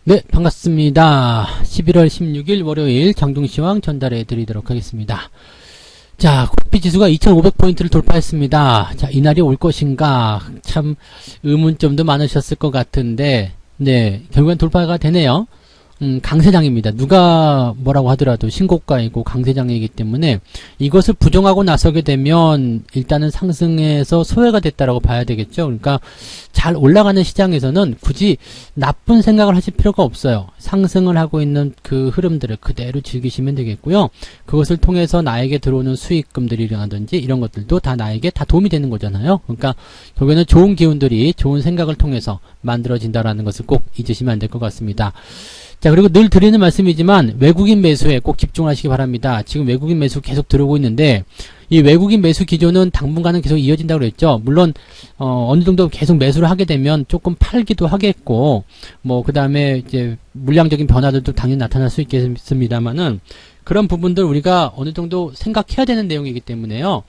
네, 반갑습니다. 11월 16일 월요일 장중시황 전달해 드리도록 하겠습니다. 자, 코스피 지수가 2500포인트를 돌파했습니다. 자, 이날이 올 것인가? 참 의문점도 많으셨을 것 같은데, 네, 결국엔 돌파가 되네요. 강세장입니다. 누가 뭐라고 하더라도 신고가이고 강세장이기 때문에 이것을 부정하고 나서게 되면 일단은 상승에서 소외가 됐다라고 봐야 되겠죠. 그러니까 잘 올라가는 시장에서는 굳이 나쁜 생각을 하실 필요가 없어요. 상승을 하고 있는 그 흐름들을 그대로 즐기시면 되겠고요. 그것을 통해서 나에게 들어오는 수익금들이라든지 이런 것들도 다 나에게 다 도움이 되는 거잖아요. 그러니까 결국에는 좋은 기운들이 좋은 생각을 통해서 만들어진다라는 것을 꼭 잊으시면 안 될 것 같습니다. 자, 그리고 늘 드리는 말씀이지만 외국인 매수에 꼭 집중하시기 바랍니다. 지금 외국인 매수 계속 들어오고 있는데 이 외국인 매수 기조는 당분간은 계속 이어진다고 그랬죠. 물론 어느 정도 계속 매수를 하게 되면 조금 팔기도 하겠고 뭐 그다음에 이제 물량적인 변화들도 당연히 나타날 수 있겠습니다만은 그런 부분들 우리가 어느 정도 생각해야 되는 내용이기 때문에요.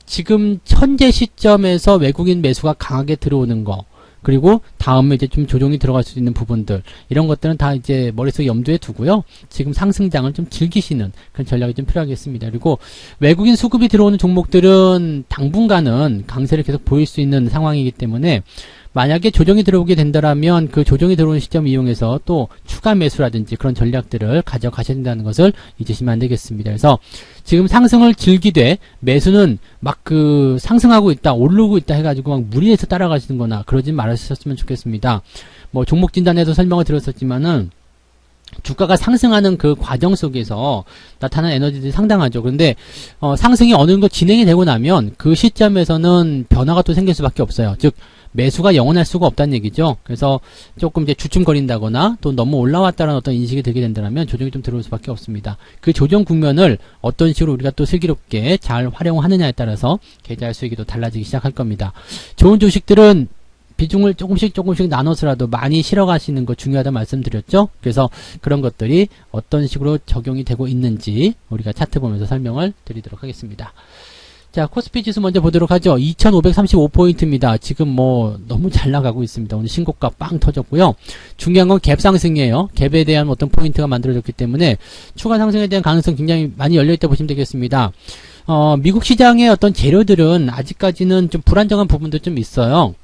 지금 현재 시점에서 외국인 매수가 강하게 들어오는 거 그리고 다음에 이제 좀 조정이 들어갈 수 있는 부분들 이런 것들은 다 이제 머릿속에 염두에 두고요. 지금 상승장을 좀 즐기시는 그런 전략이 좀 필요하겠습니다. 그리고 외국인 수급이 들어오는 종목들은 당분간은 강세를 계속 보일 수 있는 상황이기 때문에 만약에 조정이 들어오게 된다면 그 조정이 들어오는 시점을 이용해서 또 추가 매수라든지 그런 전략들을 가져가셔야 된다는 것을 잊으시면 안 되겠습니다. 그래서 지금 상승을 즐기되 매수는 막 그 상승하고 있다, 오르고 있다 해가지고 막 무리해서 따라가시는 거나 그러지 말으셨으면 좋겠습니다. 뭐 종목 진단에도 설명을 드렸었지만은 주가가 상승하는 그 과정 속에서 나타나는 에너지들이 상당하죠. 그런데 상승이 어느 정도 진행이 되고 나면 그 시점에서는 변화가 또 생길 수밖에 없어요. 즉 매수가 영원할 수가 없다는 얘기죠. 그래서 조금 이제 주춤거린다거나 또 너무 올라왔다는 어떤 인식이 들게 된다면 조정이 좀 들어올 수밖에 없습니다. 그 조정 국면을 어떤 식으로 우리가 또 슬기롭게 잘 활용하느냐에 따라서 계좌 수익이 또 달라지기 시작할 겁니다. 좋은 주식들은 비중을 조금씩 나눠서라도 많이 실어가시는 거 중요하다 말씀드렸죠. 그래서 그런 것들이 어떤 식으로 적용이 되고 있는지 우리가 차트 보면서 설명을 드리도록 하겠습니다. 자, 코스피 지수 먼저 보도록 하죠. 2535포인트입니다. 지금 뭐 너무 잘 나가고 있습니다. 오늘 신고가 빵 터졌고요. 중요한 건 갭 상승이에요. 갭에 대한 어떤 포인트가 만들어졌기 때문에 추가 상승에 대한 가능성 굉장히 많이 열려있다 보시면 되겠습니다. 미국 시장의 어떤 재료들은 아직까지는 좀 불안정한 부분도 좀 있어요.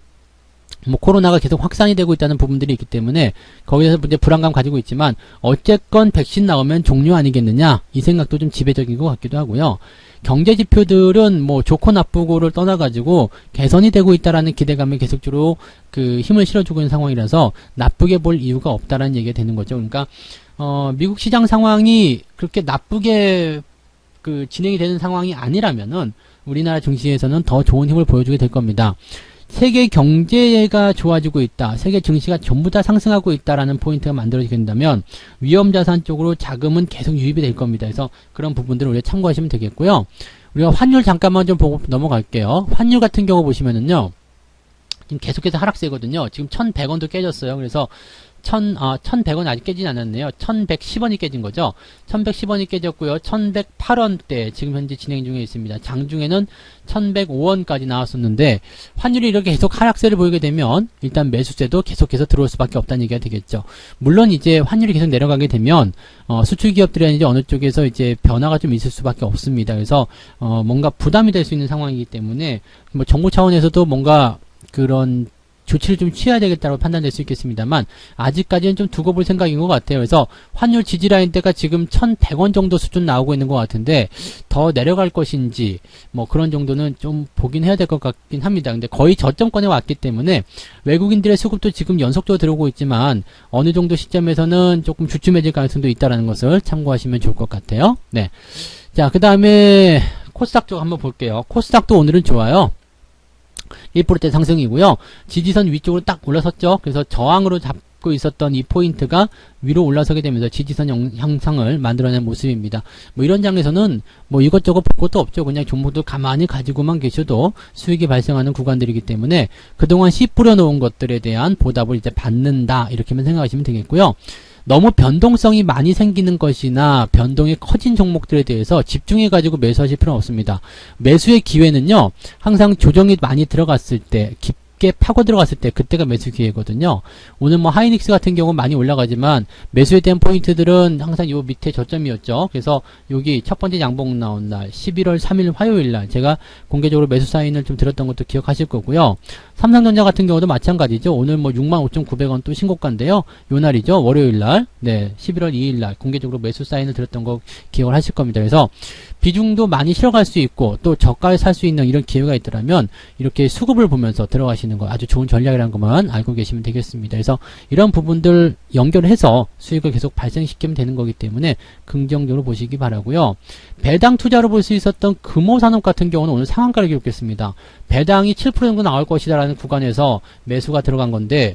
뭐 코로나가 계속 확산이 되고 있다는 부분들이 있기 때문에 거기에서 이제 불안감 가지고 있지만 어쨌건 백신 나오면 종료 아니겠느냐 이 생각도 좀 지배적인 것 같기도 하고요. 경제 지표들은 뭐 좋고 나쁘고를 떠나가지고 개선이 되고 있다라는 기대감에 계속적으로 그 힘을 실어주고 있는 상황이라서 나쁘게 볼 이유가 없다라는 얘기가 되는 거죠. 그러니까 미국 시장 상황이 그렇게 나쁘게 그 진행이 되는 상황이 아니라면은 우리나라 증시에서는 더 좋은 힘을 보여주게 될 겁니다. 세계 경제가 좋아지고 있다. 세계 증시가 전부 다 상승하고 있다라는 포인트가 만들어지게 된다면 위험자산 쪽으로 자금은 계속 유입이 될 겁니다. 그래서 그런 부분들을 우리가 참고하시면 되겠고요. 우리가 환율 잠깐만 좀 보고 넘어갈게요. 환율 같은 경우 보시면은요. 지금 계속해서 하락세거든요. 지금 1100원도 깨졌어요. 그래서 1100원 아직 깨지지 않았네요. 1110원이 깨진 거죠. 1110원이 깨졌고요. 1108원대 지금 현재 진행 중에 있습니다. 장중에는 1105원까지 나왔었는데 환율이 이렇게 계속 하락세를 보이게 되면 일단 매수세도 계속해서 들어올 수밖에 없다는 얘기가 되겠죠. 물론 이제 환율이 계속 내려가게 되면 수출 기업들이 이제 어느 쪽에서 이제 변화가 좀 있을 수밖에 없습니다. 그래서 뭔가 부담이 될 수 있는 상황이기 때문에 뭐 정부 차원에서도 뭔가 그런 조치를 좀 취해야 되겠다고 판단될 수 있겠습니다만 아직까지는 좀 두고 볼 생각인 것 같아요. 그래서 환율 지지라인대가 지금 1100원 정도 수준 나오고 있는 것 같은데 더 내려갈 것인지 뭐 그런 정도는 좀 보긴 해야 될 것 같긴 합니다. 근데 거의 저점권에 왔기 때문에 외국인들의 수급도 지금 연속적으로 들어오고 있지만 어느 정도 시점에서는 조금 주춤해질 가능성도 있다는 것을 참고하시면 좋을 것 같아요. 네. 자, 그 다음에 코스닥 쪽 한번 볼게요. 코스닥도 오늘은 좋아요. 1%대 상승이고요. 지지선 위쪽으로 딱 올라섰죠. 그래서 저항으로 잡고 있었던 이 포인트가 위로 올라서게 되면서 지지선 형상을 만들어낸 모습입니다. 뭐 이런 장에서는 뭐 이것저것 볼 것도 없죠. 그냥 종목도 가만히 가지고만 계셔도 수익이 발생하는 구간들이기 때문에 그동안 씨 뿌려놓은 것들에 대한 보답을 이제 받는다. 이렇게만 생각하시면 되겠고요. 너무 변동성이 많이 생기는 것이나 변동이 커진 종목들에 대해서 집중해가지고 매수하실 필요는 없습니다. 매수의 기회는요, 항상 조정이 많이 들어갔을 때, 깊게 파고 들어갔을 때 그때가 매수 기회거든요. 오늘 뭐 하이닉스 같은 경우는 많이 올라가지만 매수에 대한 포인트들은 항상 요 밑에 저점이었죠. 그래서 여기 첫 번째 양봉 나온 날 11월 3일 화요일 날 제가 공개적으로 매수 사인을 좀 드렸던 것도 기억하실 거고요. 삼성전자 같은 경우도 마찬가지죠. 오늘 뭐 65,900원 또 신고가인데요. 요 날이죠. 월요일 날. 네. 11월 2일 날 공개적으로 매수 사인을 드렸던 거 기억을 하실 겁니다. 그래서 비중도 많이 실어갈 수 있고 또 저가에 살 수 있는 이런 기회가 있더라면 이렇게 수급을 보면서 들어가시는 거 아주 좋은 전략이라는 것만 알고 계시면 되겠습니다. 그래서 이런 부분들 연결해서 수익을 계속 발생시키면 되는 거기 때문에 긍정적으로 보시기 바라고요. 배당 투자로 볼 수 있었던 금호산업 같은 경우는 오늘 상한가를 기록했습니다. 배당이 7% 정도 나올 것이다라는 구간에서 매수가 들어간 건데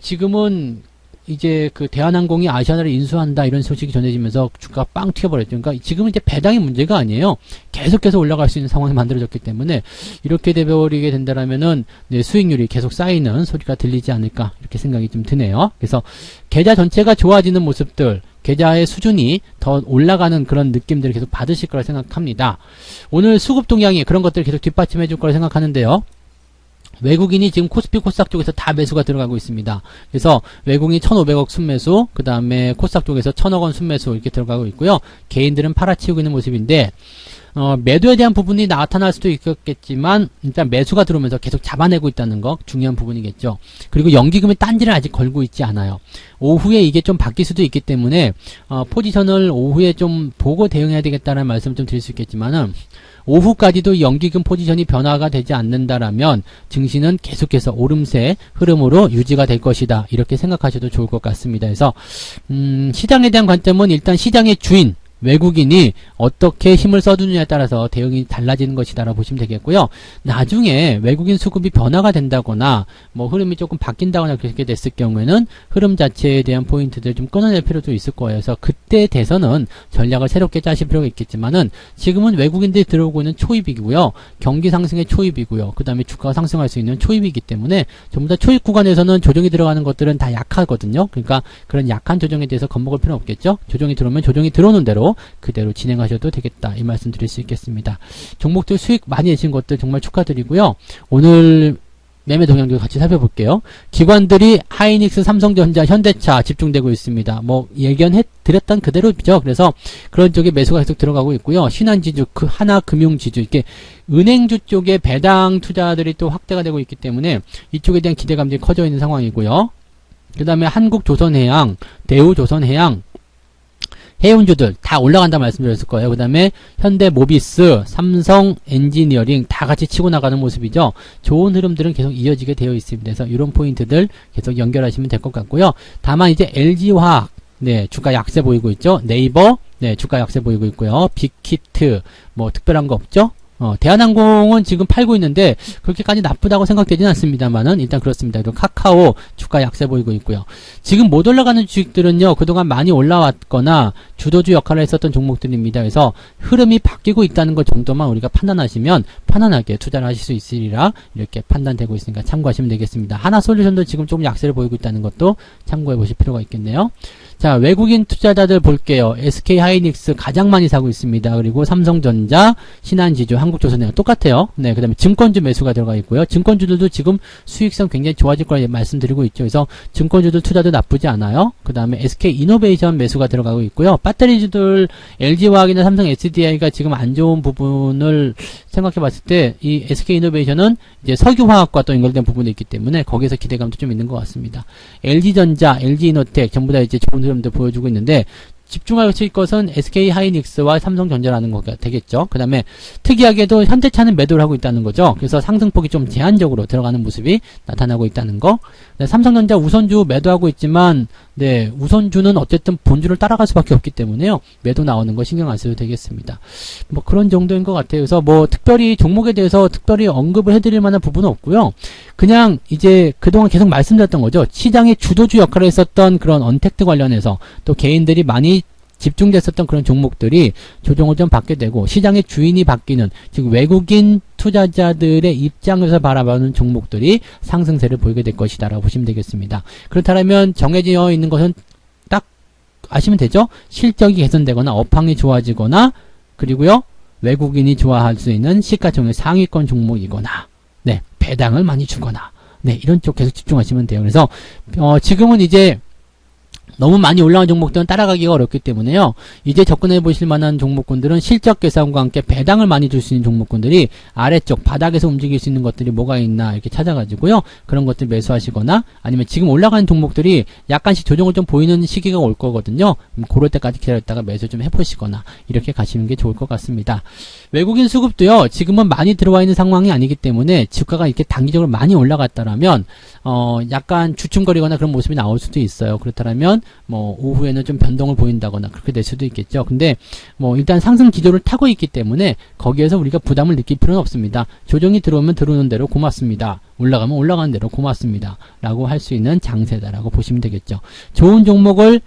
지금은 이제 그 대한항공이 아시아나를 인수한다 이런 소식이 전해지면서 주가가 빵 튀어버렸죠. 그러니까 지금은 이제 배당이 문제가 아니에요. 계속해서 올라갈 수 있는 상황이 만들어졌기 때문에 이렇게 돼버리게 된다라면은 네, 수익률이 계속 쌓이는 소리가 들리지 않을까 이렇게 생각이 좀 드네요. 그래서 계좌 전체가 좋아지는 모습들, 계좌의 수준이 더 올라가는 그런 느낌들을 계속 받으실 거라 생각합니다. 오늘 수급 동향이 그런 것들을 계속 뒷받침해 줄 거라 생각하는데요. 외국인이 지금 코스피 코스닥 쪽에서 다 매수가 들어가고 있습니다. 그래서 외국인이 1,500억 순매수, 그 다음에 코스닥 쪽에서 1,000억 원 순매수 이렇게 들어가고 있고요. 개인들은 팔아치우고 있는 모습인데 매도에 대한 부분이 나타날 수도 있겠지만 일단 매수가 들어오면서 계속 잡아내고 있다는 거 중요한 부분이겠죠. 그리고 연기금의 딴지를 아직 걸고 있지 않아요. 오후에 이게 좀 바뀔 수도 있기 때문에 포지션을 오후에 좀 보고 대응해야 되겠다는 말씀을 좀 드릴 수 있겠지만은 오후까지도 연기금 포지션이 변화가 되지 않는다라면 증시는 계속해서 오름세 흐름으로 유지가 될 것이다. 이렇게 생각하셔도 좋을 것 같습니다. 그래서 시장에 대한 관점은 일단 시장의 주인 외국인이 어떻게 힘을 써주느냐에 따라서 대응이 달라지는 것이다라고 보시면 되겠고요. 나중에 외국인 수급이 변화가 된다거나 뭐 흐름이 조금 바뀐다거나 그렇게 됐을 경우에는 흐름 자체에 대한 포인트들 좀 끊어낼 필요도 있을 거예요. 그래서 그때 돼서는 전략을 새롭게 짜실 필요가 있겠지만은 지금은 외국인들이 들어오고 있는 초입이고요. 경기 상승의 초입이고요. 그 다음에 주가가 상승할 수 있는 초입이기 때문에 전부 다 초입 구간에서는 조정이 들어가는 것들은 다 약하거든요. 그러니까 그런 약한 조정에 대해서 겁먹을 필요는 없겠죠. 조정이 들어오면 조정이 들어오는 대로 그대로 진행하셔도 되겠다 이 말씀 드릴 수 있겠습니다. 종목들 수익 많이 내신 것들 정말 축하드리고요. 오늘 매매 동향도 같이 살펴볼게요. 기관들이 하이닉스, 삼성전자, 현대차 집중되고 있습니다. 뭐 예견해 드렸던 그대로죠. 그래서 그런 쪽에 매수가 계속 들어가고 있고요. 신한지주, 하나금융지주 이렇게 은행주 쪽에 배당 투자들이 또 확대가 되고 있기 때문에 이쪽에 대한 기대감들이 커져 있는 상황이고요. 그 다음에 한국조선해양, 대우조선해양 해운주들 다 올라간다 말씀드렸을 거예요. 그 다음에 현대모비스, 삼성엔지니어링 다 같이 치고 나가는 모습이죠. 좋은 흐름들은 계속 이어지게 되어 있습니다. 그래서 이런 포인트들 계속 연결하시면 될 것 같고요. 다만 이제 LG화학 네, 주가 약세 보이고 있죠. 네이버 네, 주가 약세 보이고 있고요. 빅히트 뭐 특별한 거 없죠. 대한항공은 지금 팔고 있는데 그렇게까지 나쁘다고 생각되지는 않습니다만은 일단 그렇습니다. 그리고 카카오 주가 약세 보이고 있고요. 지금 못 올라가는 주식들은요 그동안 많이 올라왔거나 주도주 역할을 했었던 종목들입니다. 그래서 흐름이 바뀌고 있다는 것 정도만 우리가 판단하시면 편안하게 투자를 하실 수 있으리라 이렇게 판단되고 있으니까 참고하시면 되겠습니다. 하나솔루션도 지금 조금 약세를 보이고 있다는 것도 참고해 보실 필요가 있겠네요. 자, 외국인 투자자들 볼게요. SK하이닉스 가장 많이 사고 있습니다. 그리고 삼성전자, 신한지주, 한국조선해양 똑같아요. 네, 그 다음에 증권주 매수가 들어가 있고요. 증권주들도 지금 수익성 굉장히 좋아질 거라 말씀드리고 있죠. 그래서 증권주들 투자도 나쁘지 않아요. 그 다음에 SK이노베이션 매수가 들어가고 있고요. 배터리주들 LG화학이나 삼성 SDI가 지금 안 좋은 부분을 생각해 봤을 때 이 SK이노베이션은 이제 석유화학과 또 연결된 부분이 있기 때문에 거기에서 기대감도 좀 있는 것 같습니다. LG전자, LG이노텍 전부 다 이제 좋은 흐름들 보여주고 있는데 집중하실 것은 SK하이닉스와 삼성전자라는 거가 되겠죠. 그 다음에 특이하게도 현대차는 매도를 하고 있다는 거죠. 그래서 상승폭이 좀 제한적으로 들어가는 모습이 나타나고 있다는 거. 네, 삼성전자 우선주 매도하고 있지만 네, 우선주는 어쨌든 본주를 따라갈 수밖에 없기 때문에요. 매도 나오는 거 신경 안 써도 되겠습니다. 뭐 그런 정도인 것 같아요. 그래서 뭐 특별히 종목에 대해서 특별히 언급을 해드릴 만한 부분은 없고요. 그냥 이제 그동안 계속 말씀드렸던 거죠. 시장의 주도주 역할을 했었던 그런 언택트 관련해서 또 개인들이 많이 집중됐었던 그런 종목들이 조정을 좀 받게 되고 시장의 주인이 바뀌는 즉 외국인 투자자들의 입장에서 바라보는 종목들이 상승세를 보이게 될 것이다 라고 보시면 되겠습니다. 그렇다면 정해져 있는 것은 딱 아시면 되죠. 실적이 개선되거나 업황이 좋아지거나 그리고요 외국인이 좋아할 수 있는 시가총액 상위권 종목이거나 네 배당을 많이 주거나 네, 이런 쪽 계속 집중하시면 돼요. 그래서 지금은 이제 너무 많이 올라간 종목들은 따라가기가 어렵기 때문에요. 이제 접근해 보실 만한 종목군들은 실적 계산과 함께 배당을 많이 줄 수 있는 종목군들이 아래쪽 바닥에서 움직일 수 있는 것들이 뭐가 있나 이렇게 찾아가지고요. 그런 것들 매수하시거나 아니면 지금 올라가는 종목들이 약간씩 조정을 좀 보이는 시기가 올 거거든요. 그럴 때까지 기다렸다가 매수 좀 해보시거나 이렇게 가시는 게 좋을 것 같습니다. 외국인 수급도요. 지금은 많이 들어와 있는 상황이 아니기 때문에 주가가 이렇게 단기적으로 많이 올라갔다라면 약간 주춤거리거나 그런 모습이 나올 수도 있어요. 그렇다면 뭐 오후에는 좀 변동을 보인다거나 그렇게 될 수도 있겠죠. 근데 뭐 일단 상승 기조를 타고 있기 때문에 거기에서 우리가 부담을 느낄 필요는 없습니다. 조정이 들어오면 들어오는 대로 고맙습니다. 올라가면 올라가는 대로 고맙습니다. 라고 할 수 있는 장세다라고 보시면 되겠죠. 좋은 종목을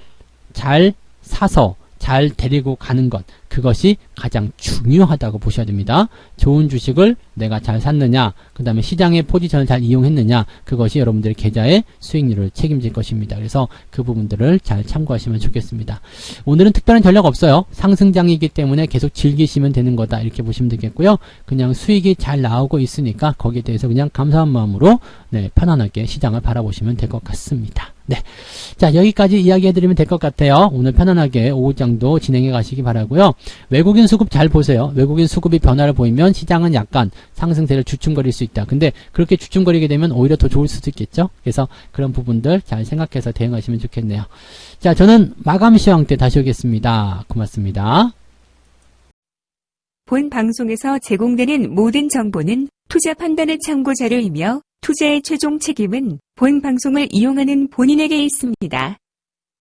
잘 사서 잘 데리고 가는 것, 그것이 가장 중요하다고 보셔야 됩니다. 좋은 주식을 내가 잘 샀느냐, 그 다음에 시장의 포지션을 잘 이용했느냐, 그것이 여러분들의 계좌의 수익률을 책임질 것입니다. 그래서 그 부분들을 잘 참고하시면 좋겠습니다. 오늘은 특별한 전략 없어요. 상승장이기 때문에 계속 즐기시면 되는 거다, 이렇게 보시면 되겠고요. 그냥 수익이 잘 나오고 있으니까 거기에 대해서 그냥 감사한 마음으로 편안하게 시장을 바라보시면 될 것 같습니다. 네. 자, 여기까지 이야기해드리면 될 것 같아요. 오늘 편안하게 오후장도 진행해 가시기 바라고요. 외국인 수급 잘 보세요. 외국인 수급이 변화를 보이면 시장은 약간 상승세를 주춤거릴 수 있다. 근데 그렇게 주춤거리게 되면 오히려 더 좋을 수도 있겠죠. 그래서 그런 부분들 잘 생각해서 대응하시면 좋겠네요. 자, 저는 마감 시황 때 다시 오겠습니다. 고맙습니다. 본 방송에서 제공되는 모든 정보는 투자 판단의 참고 자료이며 투자의 최종 책임은 본 방송을 이용하는 본인에게 있습니다.